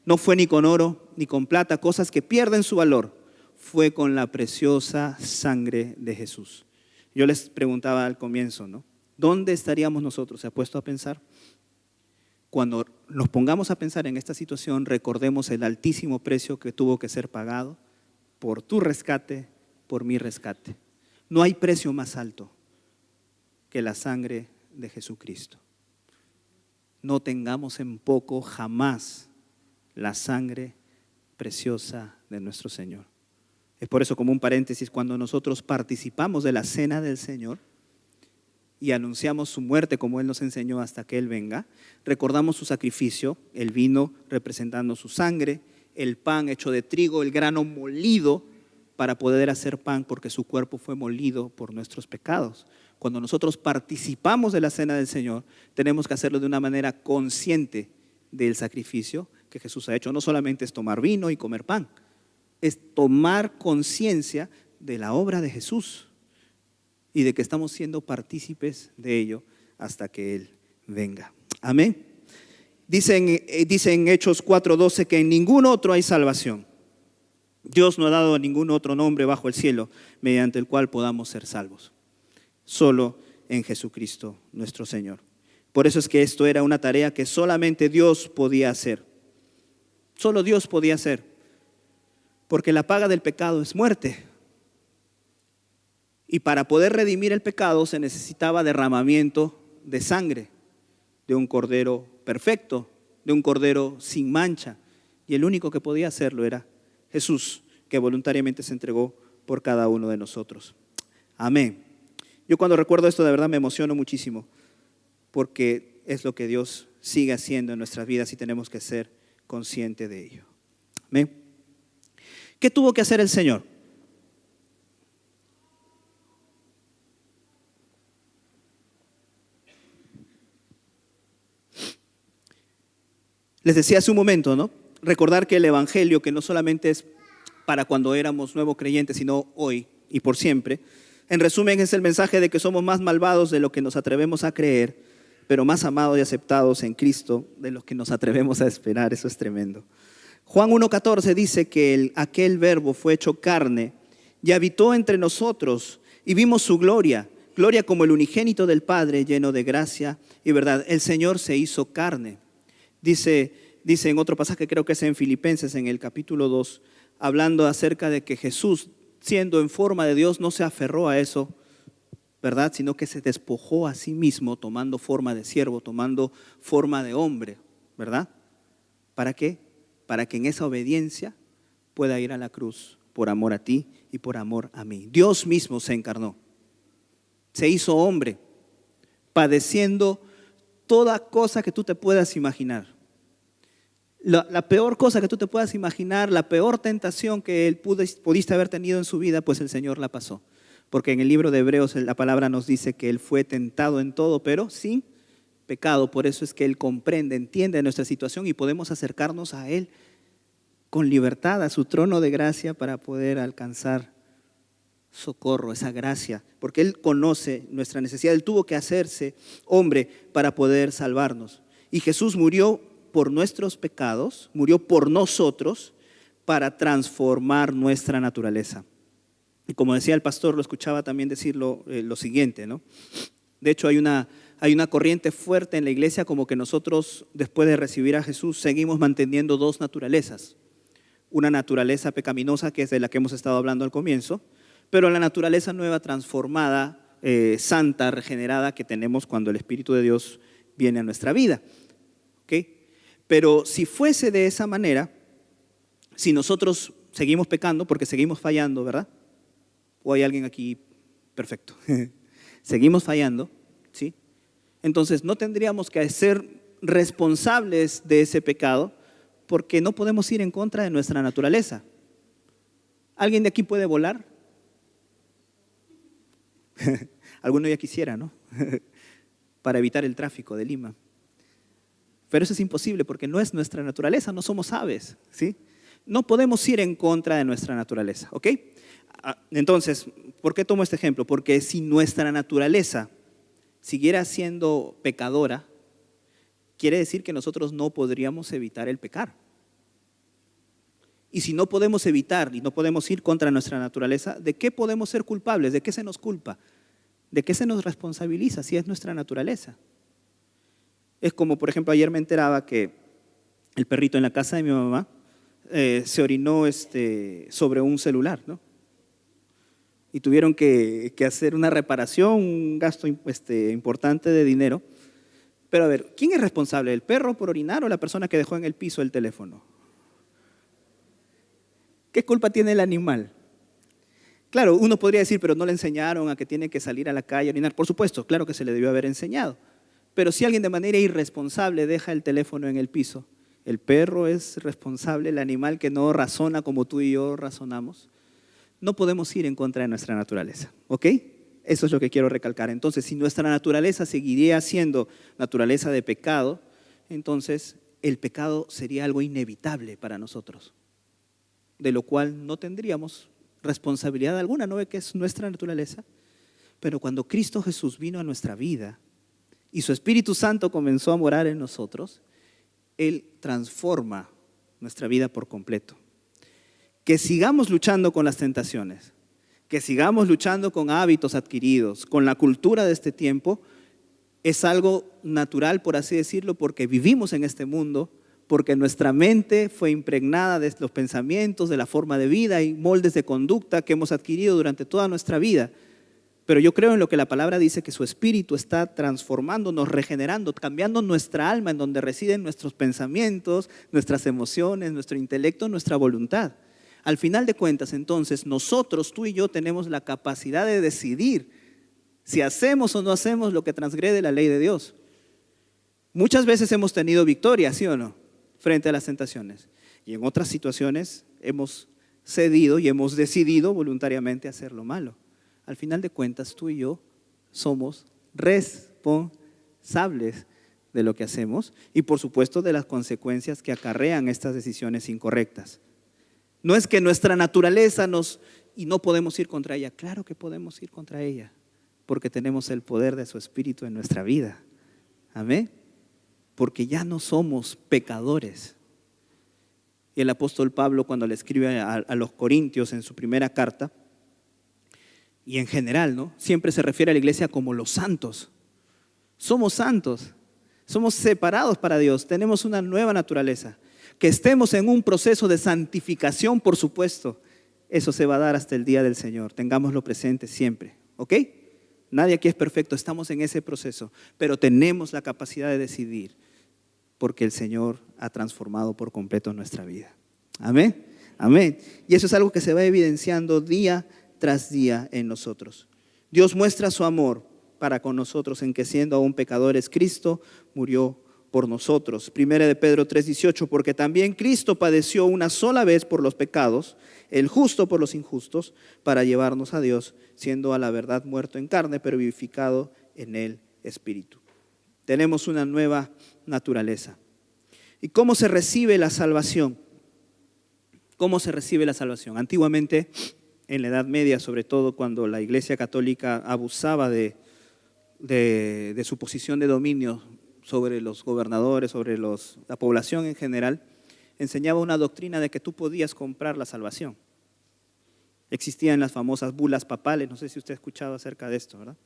No fue ni con oro ni con plata, cosas que pierden su valor. Fue con la preciosa sangre de Jesús. Yo les preguntaba al comienzo, ¿no? ¿Dónde estaríamos nosotros? ¿Se ha puesto a pensar? Cuando nos pongamos a pensar en esta situación, recordemos el altísimo precio que tuvo que ser pagado por tu rescate, por mi rescate. No hay precio más alto, que la sangre de Jesucristo. No tengamos en poco jamás la sangre preciosa de nuestro Señor. Es por eso, como un paréntesis, cuando nosotros participamos de la cena del Señor y anunciamos su muerte como Él nos enseñó hasta que Él venga, recordamos su sacrificio, el vino representando su sangre, el pan hecho de trigo, el grano molido para poder hacer pan porque su cuerpo fue molido por nuestros pecados. Cuando nosotros participamos de la cena del Señor, tenemos que hacerlo de una manera consciente del sacrificio que Jesús ha hecho. No solamente es tomar vino y comer pan, es tomar conciencia de la obra de Jesús y de que estamos siendo partícipes de ello hasta que Él venga. Amén. Dice en Hechos 4:12 que en ningún otro hay salvación. Dios no ha dado ningún otro nombre bajo el cielo mediante el cual podamos ser salvos. Solo en Jesucristo nuestro Señor. Por eso es que esto era una tarea que solamente Dios podía hacer. Solo Dios podía hacer. Porque la paga del pecado es muerte. Y para poder redimir el pecado se necesitaba derramamiento de sangre, de un cordero perfecto, de un cordero sin mancha. Y el único que podía hacerlo era Jesús, que voluntariamente se entregó por cada uno de nosotros. Amén. Yo cuando recuerdo esto de verdad me emociono muchísimo, porque es lo que Dios sigue haciendo en nuestras vidas y tenemos que ser conscientes de ello. Amén. ¿Qué tuvo que hacer el Señor? Les decía hace un momento, ¿no? Recordar que el Evangelio, que no solamente es para cuando éramos nuevos creyentes, sino hoy y por siempre, en resumen es el mensaje de que somos más malvados de lo que nos atrevemos a creer, pero más amados y aceptados en Cristo de lo que nos atrevemos a esperar. Eso es tremendo. Juan 1:14 dice que aquel verbo fue hecho carne y habitó entre nosotros y vimos su gloria, gloria como el unigénito del Padre, lleno de gracia y verdad. El Señor se hizo carne. Dice en otro pasaje, creo que es en Filipenses, en el capítulo 2, hablando acerca de que Jesús, siendo en forma de Dios, no se aferró a eso, ¿verdad? Sino que se despojó a sí mismo, tomando forma de siervo, tomando forma de hombre, ¿verdad? ¿Para qué? Para que en esa obediencia pueda ir a la cruz por amor a ti y por amor a mí. Dios mismo se encarnó, se hizo hombre, padeciendo toda cosa que tú te puedas imaginar. La peor cosa que tú te puedas imaginar, la peor tentación que él pudiste haber tenido en su vida, pues el Señor la pasó. Porque en el libro de Hebreos la palabra nos dice que él fue tentado en todo, pero sin pecado. Por eso es que él comprende, entiende nuestra situación y podemos acercarnos a él con libertad, a su trono de gracia para poder alcanzar socorro, esa gracia. Porque él conoce nuestra necesidad. Él tuvo que hacerse hombre para poder salvarnos. Y Jesús murió por nuestros pecados, murió por nosotros para transformar nuestra naturaleza. Y como decía el pastor, lo escuchaba también decir lo siguiente, ¿no? De hecho, hay una corriente fuerte en la iglesia como que nosotros, después de recibir a Jesús, seguimos manteniendo dos naturalezas. Una naturaleza pecaminosa, que es de la que hemos estado hablando al comienzo, pero la naturaleza nueva, transformada, santa, regenerada, que tenemos cuando el Espíritu de Dios viene a nuestra vida. ¿Okay? Pero si fuese de esa manera, si nosotros seguimos pecando, porque seguimos fallando, ¿verdad? ¿O hay alguien aquí perfecto? Seguimos fallando, ¿sí? Entonces no tendríamos que ser responsables de ese pecado porque no podemos ir en contra de nuestra naturaleza. ¿Alguien de aquí puede volar? Alguno ya quisiera, ¿no? Para evitar el tráfico de Lima. Pero eso es imposible porque no es nuestra naturaleza, no somos aves, ¿sí? No podemos ir en contra de nuestra naturaleza, ¿ok? Entonces, ¿por qué tomo este ejemplo? Porque si nuestra naturaleza siguiera siendo pecadora, quiere decir que nosotros no podríamos evitar el pecar. Y si no podemos evitar y no podemos ir contra nuestra naturaleza, ¿de qué podemos ser culpables? ¿De qué se nos culpa? ¿De qué se nos responsabiliza si es nuestra naturaleza? Es como, por ejemplo, ayer me enteraba que el perrito en la casa de mi mamá se orinó sobre un celular, ¿no? y tuvieron que hacer una reparación, un gasto importante de dinero. Pero a ver, ¿quién es responsable? ¿El perro por orinar o la persona que dejó en el piso el teléfono? ¿Qué culpa tiene el animal? Claro, uno podría decir, pero no le enseñaron a que tiene que salir a la calle a orinar. Por supuesto, claro que se le debió haber enseñado. Pero si alguien de manera irresponsable deja el teléfono en el piso, el perro es responsable, el animal que no razona como tú y yo razonamos. No podemos ir en contra de nuestra naturaleza, ¿ok? Eso es lo que quiero recalcar. Entonces, si nuestra naturaleza seguiría siendo naturaleza de pecado, entonces el pecado sería algo inevitable para nosotros, de lo cual no tendríamos responsabilidad alguna, ¿no ve que es nuestra naturaleza? Pero cuando Cristo Jesús vino a nuestra vida y su Espíritu Santo comenzó a morar en nosotros, Él transforma nuestra vida por completo. Que sigamos luchando con las tentaciones, que sigamos luchando con hábitos adquiridos, con la cultura de este tiempo, es algo natural, por así decirlo, porque vivimos en este mundo, porque nuestra mente fue impregnada de los pensamientos, de la forma de vida y moldes de conducta que hemos adquirido durante toda nuestra vida. Pero yo creo en lo que la palabra dice, que su Espíritu está transformándonos, regenerando, cambiando nuestra alma, en donde residen nuestros pensamientos, nuestras emociones, nuestro intelecto, nuestra voluntad. Al final de cuentas, entonces, nosotros, tú y yo, tenemos la capacidad de decidir si hacemos o no hacemos lo que transgrede la ley de Dios. Muchas veces hemos tenido victoria, ¿sí o no?, frente a las tentaciones. Y en otras situaciones hemos cedido y hemos decidido voluntariamente hacer lo malo. Al final de cuentas, tú y yo somos responsables de lo que hacemos y, por supuesto, de las consecuencias que acarrean estas decisiones incorrectas. No es que nuestra naturaleza y no podemos ir contra ella. Claro que podemos ir contra ella, porque tenemos el poder de su Espíritu en nuestra vida. Amén. Porque ya no somos pecadores. Y el apóstol Pablo, cuando le escribe a los Corintios en su primera carta, y en general, ¿no?, siempre se refiere a la iglesia como los santos. Somos santos, somos separados para Dios, tenemos una nueva naturaleza. Que estemos en un proceso de santificación, por supuesto, eso se va a dar hasta el día del Señor. Tengámoslo presente siempre, ¿ok? Nadie aquí es perfecto, estamos en ese proceso, pero tenemos la capacidad de decidir, porque el Señor ha transformado por completo nuestra vida. Amén, amén. Y eso es algo que se va evidenciando día tras día en nosotros. Dios muestra su amor para con nosotros en que, siendo aún pecadores, Cristo murió por nosotros. Primera de Pedro 3:18, porque también Cristo padeció una sola vez por los pecados, el justo por los injustos, para llevarnos a Dios, siendo a la verdad muerto en carne, pero vivificado en el Espíritu. Tenemos una nueva naturaleza. ¿Y cómo se recibe la salvación? ¿Cómo se recibe la salvación? Antiguamente, en la Edad Media, sobre todo cuando la Iglesia Católica abusaba de su posición de dominio sobre los gobernadores, sobre la población en general, enseñaba una doctrina de que tú podías comprar la salvación. Existían las famosas bulas papales, no sé si usted ha escuchado acerca de esto, ¿verdad?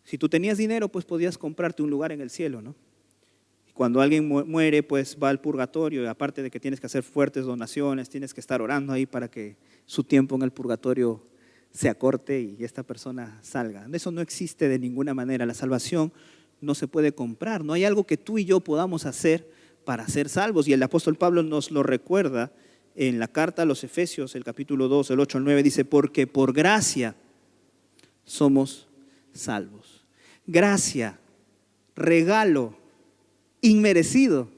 Si tú tenías dinero, pues podías comprarte un lugar en el cielo, ¿no? Y cuando alguien muere, pues va al purgatorio, y aparte de que tienes que hacer fuertes donaciones, tienes que estar orando ahí para que su tiempo en el purgatorio se acorte y esta persona salga. Eso no existe de ninguna manera. La salvación no se puede comprar, no hay algo que tú y yo podamos hacer para ser salvos. Y el apóstol Pablo nos lo recuerda en la carta a los Efesios, el capítulo 2, el 8 al 9, dice, porque por gracia somos salvos. Gracia, regalo, inmerecido,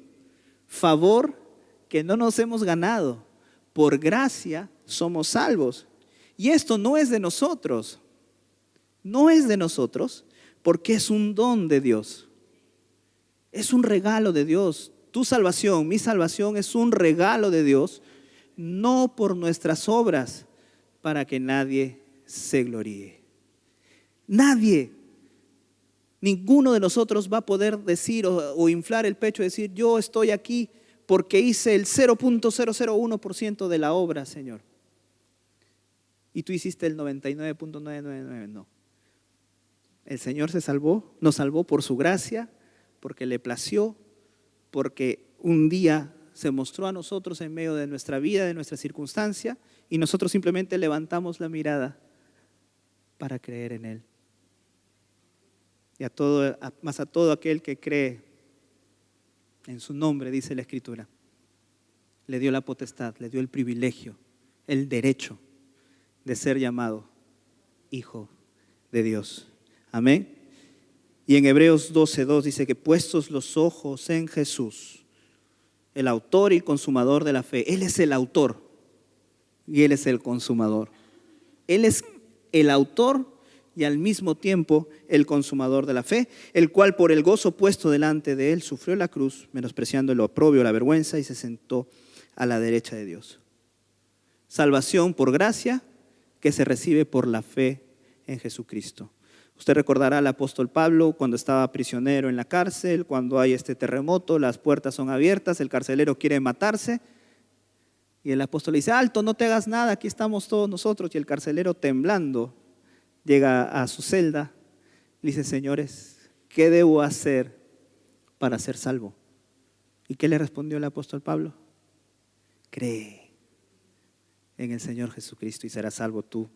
favor que no nos hemos ganado. Por gracia somos salvos. Y esto no es de nosotros, no es de nosotros, porque es un don de Dios. Es un regalo de Dios. Tu salvación, mi salvación es un regalo de Dios, no por nuestras obras, para que nadie se gloríe. Nadie, ninguno de nosotros va a poder decir o inflar el pecho y decir, yo estoy aquí porque hice el 0.001% de la obra, Señor. Y tú hiciste el 99.999, no. El Señor nos salvó por su gracia, porque le plació, porque un día se mostró a nosotros en medio de nuestra vida, de nuestra circunstancia, y nosotros simplemente levantamos la mirada para creer en Él. Y más a todo aquel que cree en su nombre, dice la Escritura, le dio la potestad, le dio el privilegio, el derecho de ser llamado hijo de Dios. Amén. Y en Hebreos 12:2 dice que puestos los ojos en Jesús, el autor y consumador de la fe. Él es el autor y Él es el consumador. Él es el autor y al mismo tiempo el consumador de la fe, el cual por el gozo puesto delante de Él sufrió la cruz, menospreciando el oprobio, la vergüenza, y se sentó a la derecha de Dios. Salvación por gracia que se recibe por la fe en Jesucristo. Usted recordará al apóstol Pablo cuando estaba prisionero en la cárcel, cuando hay este terremoto, las puertas son abiertas, el carcelero quiere matarse y el apóstol le dice: alto, no te hagas nada, aquí estamos todos nosotros. Y el carcelero, temblando, llega a su celda y dice: señores, ¿qué debo hacer para ser salvo? ¿Y qué le respondió el apóstol Pablo? Cree en el Señor Jesucristo y serás salvo tú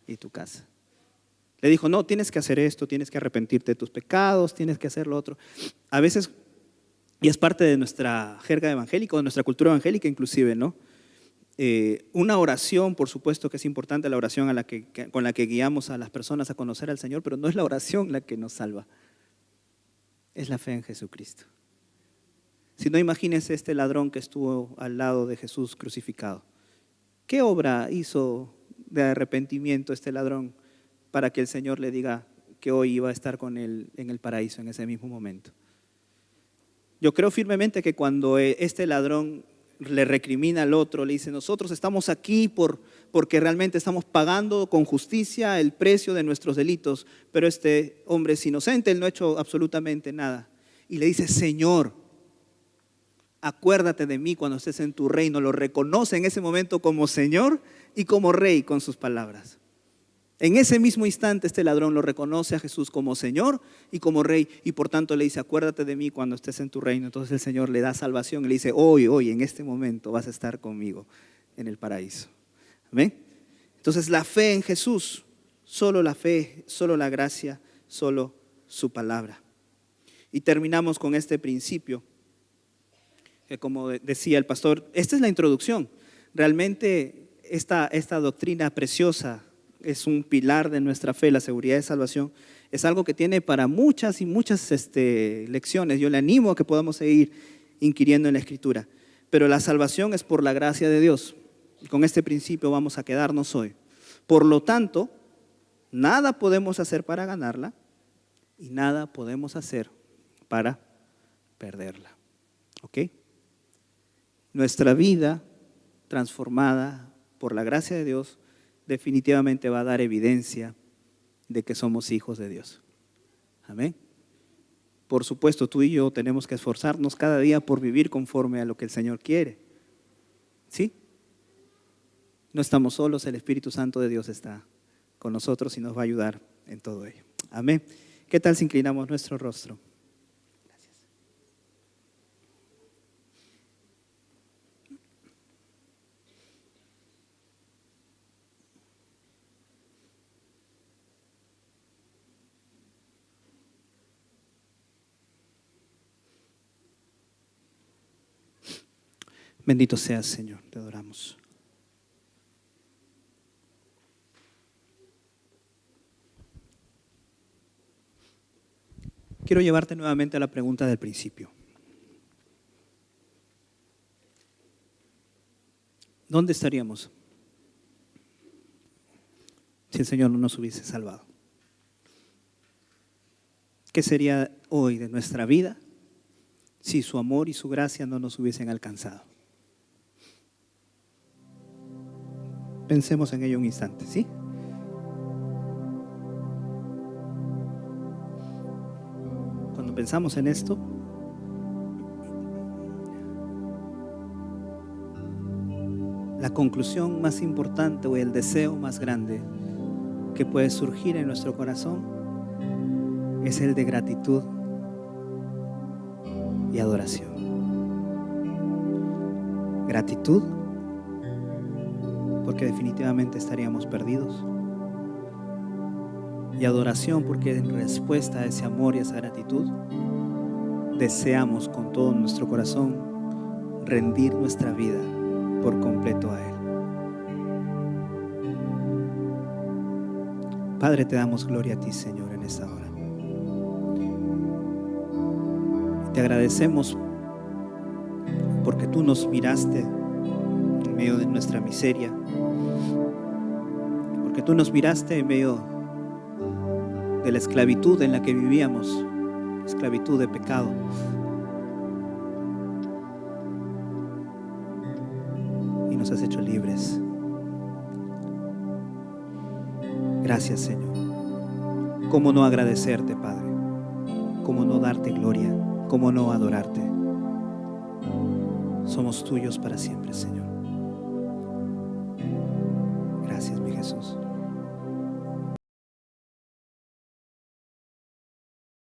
y tu casa. Le dijo: no, tienes que hacer esto, tienes que arrepentirte de tus pecados, tienes que hacer lo otro. A veces, y es parte de nuestra jerga evangélica, de nuestra cultura evangélica inclusive, ¿no? Una oración, por supuesto que es importante, la oración con la que guiamos a las personas a conocer al Señor, pero no es la oración la que nos salva, es la fe en Jesucristo. Si no, imagínense este ladrón que estuvo al lado de Jesús crucificado. ¿Qué obra hizo de arrepentimiento este ladrón para que el Señor le diga que hoy iba a estar con él en el paraíso en ese mismo momento? Yo creo firmemente que cuando este ladrón le recrimina al otro, le dice: nosotros estamos aquí porque realmente estamos pagando con justicia el precio de nuestros delitos, pero este hombre es inocente, él no ha hecho absolutamente nada. Y le dice: Señor, acuérdate de mí cuando estés en tu reino. Lo reconoce en ese momento como Señor y como Rey con sus palabras. En ese mismo instante este ladrón lo reconoce a Jesús como Señor y como Rey, y por tanto le dice: acuérdate de mí cuando estés en tu reino. Entonces el Señor le da salvación y le dice: hoy, en este momento vas a estar conmigo en el paraíso. ¿Amén? Entonces la fe en Jesús, solo la fe, solo la gracia, solo su palabra. Y terminamos con este principio que, como decía el pastor, esta es la introducción. Realmente esta doctrina preciosa es un pilar de nuestra fe, la seguridad de salvación. Es algo que tiene para muchas y muchas lecciones. Yo le animo a que podamos seguir inquiriendo en la Escritura. Pero la salvación es por la gracia de Dios. Y con este principio vamos a quedarnos hoy. Por lo tanto, nada podemos hacer para ganarla y nada podemos hacer para perderla. ¿Ok? Nuestra vida transformada por la gracia de Dios definitivamente va a dar evidencia de que somos hijos de Dios. Amén. Por supuesto, tú y yo tenemos que esforzarnos cada día por vivir conforme a lo que el Señor quiere. ¿Sí? No estamos solos, el Espíritu Santo de Dios está con nosotros y nos va a ayudar en todo ello. Amén. ¿Qué tal si inclinamos nuestro rostro? Bendito seas, Señor, te adoramos. Quiero llevarte nuevamente a la pregunta del principio. ¿Dónde estaríamos si el Señor no nos hubiese salvado? ¿Qué sería hoy de nuestra vida si su amor y su gracia no nos hubiesen alcanzado? Pensemos en ello un instante, ¿sí? Cuando pensamos en esto, la conclusión más importante o el deseo más grande que puede surgir en nuestro corazón es el de gratitud y adoración. Gratitud, porque definitivamente estaríamos perdidos. y adoración, porque en respuesta a ese amor y esa gratitud deseamos con todo nuestro corazón rendir nuestra vida por completo a Él. Padre, te damos gloria a ti, Señor, en esta hora. Te agradecemos porque tú nos miraste en medio de nuestra miseria, porque tú nos miraste en medio de la esclavitud en la que vivíamos, esclavitud de pecado. Y nos has hecho libres. Gracias, Señor. ¿Cómo no agradecerte, Padre? ¿Cómo no darte gloria? ¿Cómo no adorarte? Somos tuyos para siempre, Señor. Gracias, mi Jesús.